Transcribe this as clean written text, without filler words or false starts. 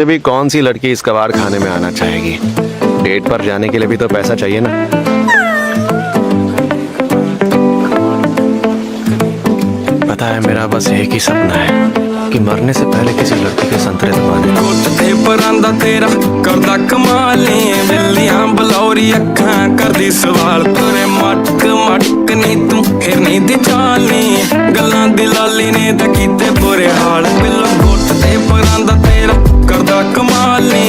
भी कौन सी लड़की इस कबाड़ खाने में आना चाहेगी। डेट पर जाने के लिए भी तो पैसा चाहिए ना। पता है मेरा बस एक ही सपना है कि मरने से पहले किसी लड़की के संतरे दबाने। कोठे पर आंदा तेरा करदा कमाली बिल्लियां बलौरी अखां करदी सवाल तुरे मटक मटक नी तू हिरनी दी चाली गल्लां दी लाली ने तां कीते बुरे हाल बिल्लो कोठे पर आंदा तेरा करदा कमाली